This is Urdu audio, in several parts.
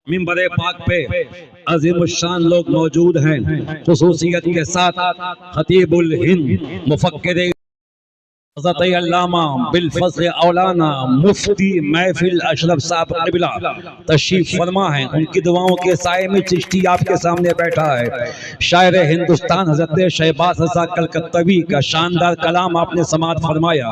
منبر پاک پہ عظیم الشان لوگ موجود ہیں، خصوصیت کے ساتھ خطیب الہند مفکر حضرت علامہ بالفضل اولانا مفتی محفل اشرف صاحب قبلہ تشریف فرما ہیں۔ ان کی دعاؤں کے سائے میں چشتی آپ کے سامنے بیٹھا ہے۔ شاعر ہندوستان حضرت شہباز رضا کلکتوی کا شاندار کلام آپ نے سماعت فرمایا۔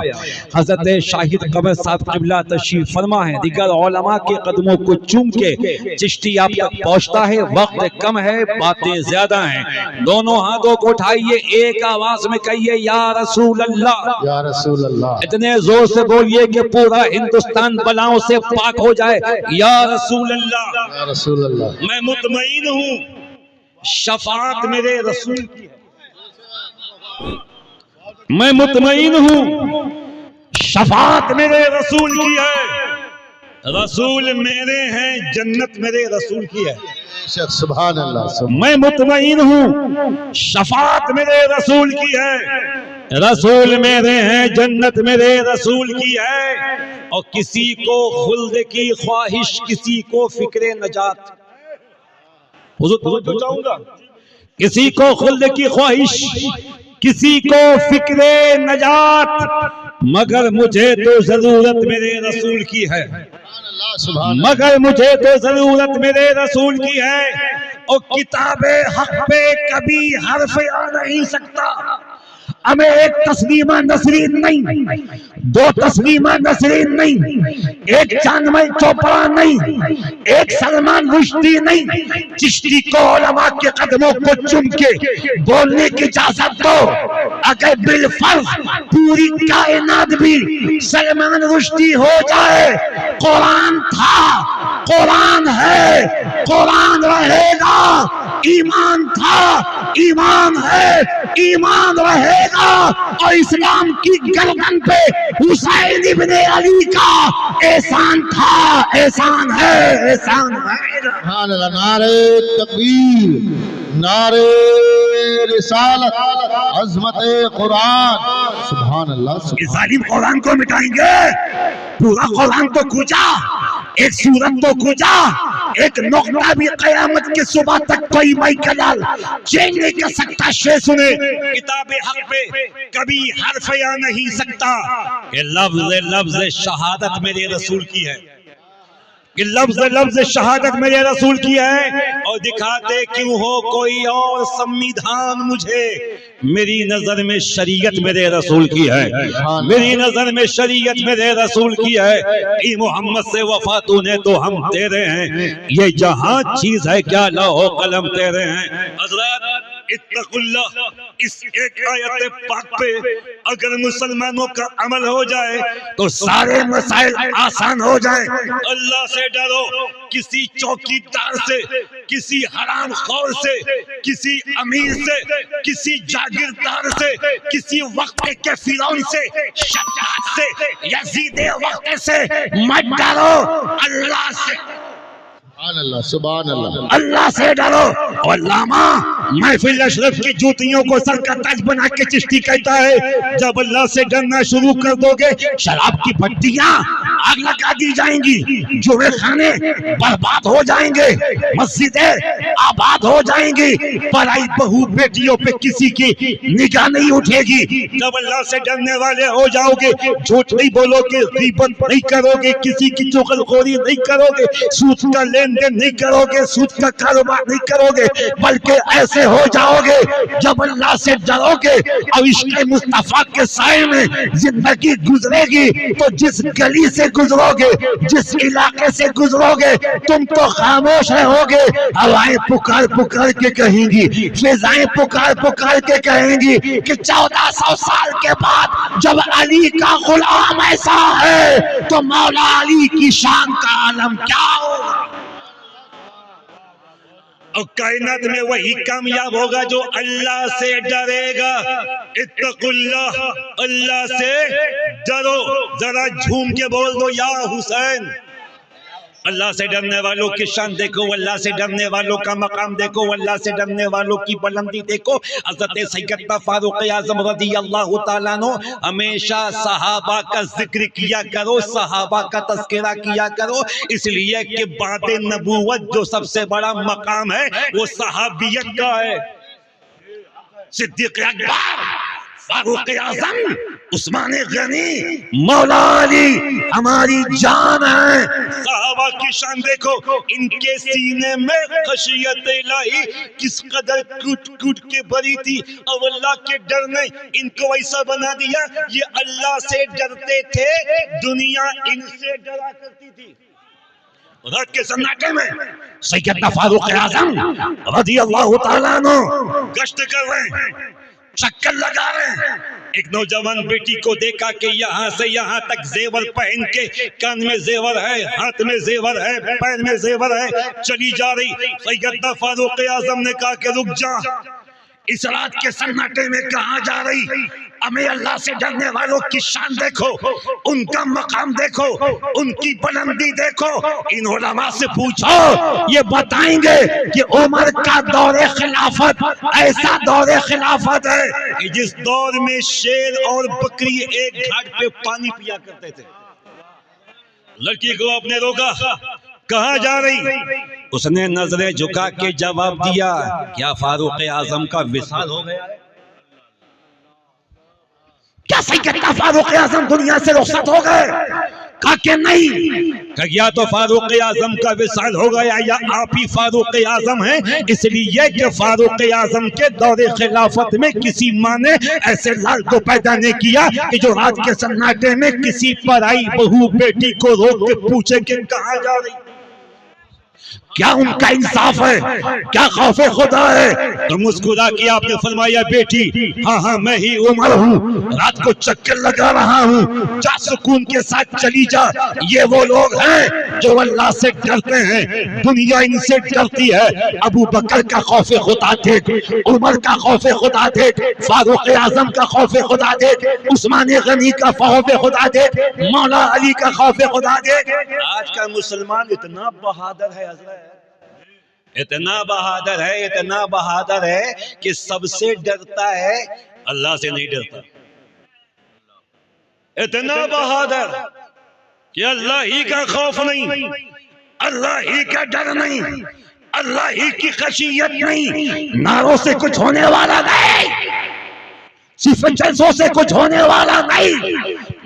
حضرت شاہد قمر صاحب قبلہ تشریف فرما ہیں۔ دیگر علماء کے قدموں کو چوم کے چشتی آپ تک پہنچتا ہے۔ وقت کم ہے، باتیں زیادہ ہیں، دونوں ہاتھوں کو اٹھائیے، ایک آواز میں کہیے یا رسول اللہ، یا رسول اللہ، اتنے زور سے بولیے کہ پورا ہندوستان بلاؤں سے پاک ہو جائے۔ یا رسول اللہ، یا رسول اللہ، میں مطمئن ہوں شفاعت میرے رسول کی ہے، میں مطمئن ہوں شفاعت میرے رسول کی ہے، رسول میرے ہیں، جنت میرے رسول کی ہے۔ سبحان اللہ، میں مطمئن ہوں شفاعت میرے رسول کی ہے، رسول میرے ہیں، جنت میرے رسول کی ہے۔ اور کسی کو خلد کی خواہش، کسی کو فکر نجات، حضور چاہوں گا، کسی کو خلد کی خواہش، کسی کو فکر نجات، مگر مجھے تو ضرورت میرے رسول کی ہے، مگر مجھے تو ضرورت میرے رسول کی ہے۔ اور کتاب حق پہ کبھی حرف آ نہیں سکتا۔ ہمیں ایک تسلیمہ نسرین نہیں، دو تسلیمہ نسرین نہیں، ایک چاندمل چوپڑا نہیں، ایک سلمان رشدی نہیں، چشتی کو علماء کے قدموں کو چم کے بولنے کی اجازت دو۔ اگر بالفرض پوری کائنات بھی سلمان رشدی ہو جائے، قرآن تھا، قرآن ہے، قرآن رہے گا، ایمان تھا، ایمان ہے، ایمان رہے گا۔ اور اسلام کی گردن پہ حسین ابن علی کا احسان تھا، احسان ہے، احسان ہے۔ سبحان اللہ، نعرہ تکبیر، نعرہ رسالت، عظمت قرآن، سبحان اللہ۔ اس ظالم قرآن کو مٹائیں گے، پورا قرآن تو کھوجا، ایک سورت تو کھوجا، ایک نقطہ بھی قیامت کے صبح تک کوئی مائیکلال چینج نہیں کر سکتا۔ شے سنے، کتاب حق پہ کبھی حرف آ نہیں سکتا کہ لفظ شہادت میرے رسول کی ہے، کہ لفظ شہادت میرے رسول کی ہے۔ اور دکھاتے کیوں ہو کوئی اور سمویدھان مجھے، میری نظر میں شریعت میرے رسول کی ہے، میری نظر میں شریعت میرے رسول کی ہے۔ ای محمد سے وفا تو نے تو ہم تیرے ہیں، یہ جہاں چیز ہے کیا لوح قلم تیرے ہیں۔ حضرات اتقوا اللہ، اس ایک آیت پاک پہ اگر مسلمانوں کا عمل ہو جائے تو سارے مسائل آسان ہو جائیں۔ اللہ سے ڈرو، کسی چوکی دار سے، کسی حرام خور سے، کسی امیر سے، کسی جاگیردار سے، کسی وقت کے فرعون سے، شداد سے، یزید وقت سے مت ڈرو، اللہ سے، سبحان اللہ، سبحان اللہ، اللہ سے ڈرو۔ اور علامہ محفل اشرف کی جوتیوں کو سر کا تاج بنا کے چشتی کہتا ہے جب اللہ سے ڈرنا شروع کر دو گے، شراب کی بھٹیاں آگ لگا دی جائیں گی، جوے خانے برباد ہو جائیں گے، مسجدیں آباد ہو جائیں گی، پرائی بہو بیٹیوں پہ کسی کی نگاہ نہیں اٹھے گی۔ جب اللہ سے ڈرنے والے ہو جاؤ گے، جھوٹ نہیں بولو گے، غیبت نہیں کرو گے، کسی کی چغلخوری نہیں کرو گے، سود کا لین دین نہیں کرو گے، سود کا کاروبار نہیں کرو گے، بلکہ ایسے ہو جاؤ گے جب اللہ سے ڈرو گے اور عشق مصطفیٰ کے سائے میں زندگی گزرے گی تو جس گلی سے گزرو گے، جس علاقے سے گزرو گے، تم تو خاموش رہو گے، ہوائیں پکار پکار کے کہیں گی، فضائیں پکار پکار کے کہیں گی کہ 1400 سال کے بعد جب علی کا غلام ایسا ہے تو مولا علی کی شان کا عالم کیا ہوگا۔ اور کائنات میں وہی کامیاب ہوگا جو اللہ سے ڈرے گا۔ اتقوا اللہ، اللہ سے ڈرو۔ ذرا جھوم کے بول دو یا حسین، اللہ سے ڈرنے والوں کی شان دیکھو، اللہ سے ڈرنے والوں کا مقام دیکھو، اللہ سے ڈرنے والوں کی بلندی دیکھو۔ حضرت سیدنا فاروق اعظم رضی اللہ تعالیٰ عنہ ہمیشہ صحابہ کا ذکر کیا کرو، صحابہ کا تذکرہ کیا کرو، اس لیے کہ بعد نبوت جو سب سے بڑا مقام ہے وہ صحابیت کا ہے۔ صدیق اکبر، فاروق اعظم، عثمان غنی، مولا علی ہماری جان ہے۔ صحابہ کی شان دیکھو، ان کے سینے میں خشیت الہی کس قدر کٹ کٹ کے بھری تھی، اور اللہ کے ڈر نے ان کو ایسا بنا دیا یہ اللہ سے ڈرتے تھے، دنیا ان سے ڈرا کرتی تھی۔ رات کے سناٹے میں سیدنا فاروق اعظم رضی اللہ تعالیٰ عنہ گشت کر رہے ہیں، چکر لگا رہے ہیں۔ ایک نوجوان بیٹی کو دیکھا کہ یہاں سے یہاں تک زیور پہن کے، کان میں زیور ہے، ہاتھ میں زیور ہے، پیر میں زیور ہے، چلی جا رہی۔ سیدنا فاروق اعظم نے کہا کہ رک جا، اس رات کے سناٹے میں کہاں جا رہی؟ ہمیں اللہ سے ڈرنے والوں کی شان دیکھو، ان کا مقام دیکھو، ان کی بلندی دیکھو۔ ان علماء سے پوچھو، یہ بتائیں گے کہ عمر کا دور خلافت ایسا دور خلافت ہے کہ جس دور میں شیر اور بکری ایک گھاٹ پہ پانی پیا کرتے تھے۔ لڑکی کو آپ نے روکا، کہاں جا رہی؟ اس نے نظریں جھکا کے جواب دیا، کیا فاروق اعظم کا وصال ہو گیا ہے؟ کیا سیدنا فاروق اعظم دنیا سے رخصت ہو گئے؟ کہا کہ نہیں، کہ یا تو فاروق اعظم کا وصال ہو گیا یا آپ ہی فاروق اعظم ہیں، اس لیے کہ فاروق اعظم کے دور خلافت میں کسی ماں نے ایسے لال کو پیدا نہیں کیا کہ جو رات کے سناٹے میں کسی پرائی بہو بیٹی کو روک کے پوچھے کہ کہاں جا رہی۔ کیا ان کا انصاف ہے؟ کیا خوف خدا ہے؟ تو مسکرا کے آپ نے فرمایا، بیٹی ہاں میں ہی عمر ہوں، رات کو چکر لگا رہا ہوں، جا سکون کے ساتھ چلی جا۔ یہ وہ لوگ ہیں جو اللہ سے ڈرتے ہیں، دنیا ان سے ڈرتی ہے۔ ابو بکر کا خوف خدا دیکھ، عمر کا خوف خدا دیکھ، فاروق اعظم کا خوف خدا دیکھ، عثمان غنی کا خوف خدا دیکھ، مولا علی کا خوف خدا دیکھ۔ آج کا مسلمان اتنا بہادر ہے حضرت، اتنا بہادر ہے، اتنا بہادر ہے کہ سب سے ڈرتا ہے، اللہ سے نہیں ڈرتا۔ اتنا بہادر کہ اللہ ہی کا خوف نہیں، اللہ ہی کا ڈر نہیں، اللہ ہی کی خشیت نہیں، نعروں سے کچھ ہونے والا نہیں، صرف جلسوں سے کچھ ہونے والا نہیں۔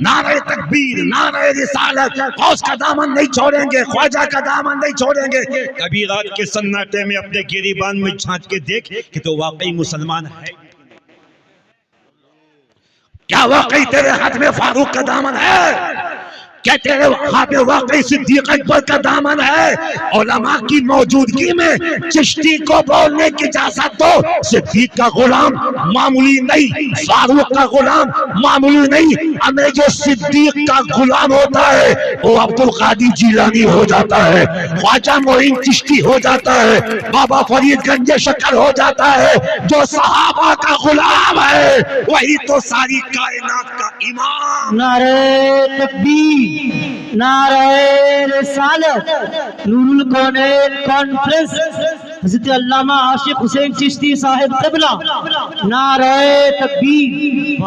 نعرہ تکبیر، نعرہ رسالت، غوث کا دامن نہیں چھوڑیں گے، خواجہ کا دامن نہیں چھوڑیں گے۔ کبھی رات کے سناٹے میں اپنے گریبان میں جھانک کے دیکھ کہ تو واقعی مسلمان ہے، کیا واقعی تیرے ہاتھ میں فاروق کا دامن ہے؟ کیا تیرے ہاتھ میں واقعی صدیق اکبر کا دامن ہے؟ علماء کی موجودگی میں چشتی کو بولنے کی اجازت دو، صدیق کا غلام معمولی نہیں، فاروق کا غلام معمولی نہیں، ہمیں جو صدیق کا غلام ہوتا ہے وہ عبد القادر جیلانی ہو جاتا ہے، خواجہ معین چشتی ہو جاتا ہے، بابا فرید گنج شکر ہو جاتا ہے۔ جو صحابہ کا غلام ہے وہی تو ساری کائنات کا امام۔ نعرہ تکبیر، نعرہ رسالت، نور الکونین کانفرنس، حضرت علامہ عاشق حسین چشتی صاحب قبلہ، نعرہ تکبیر۔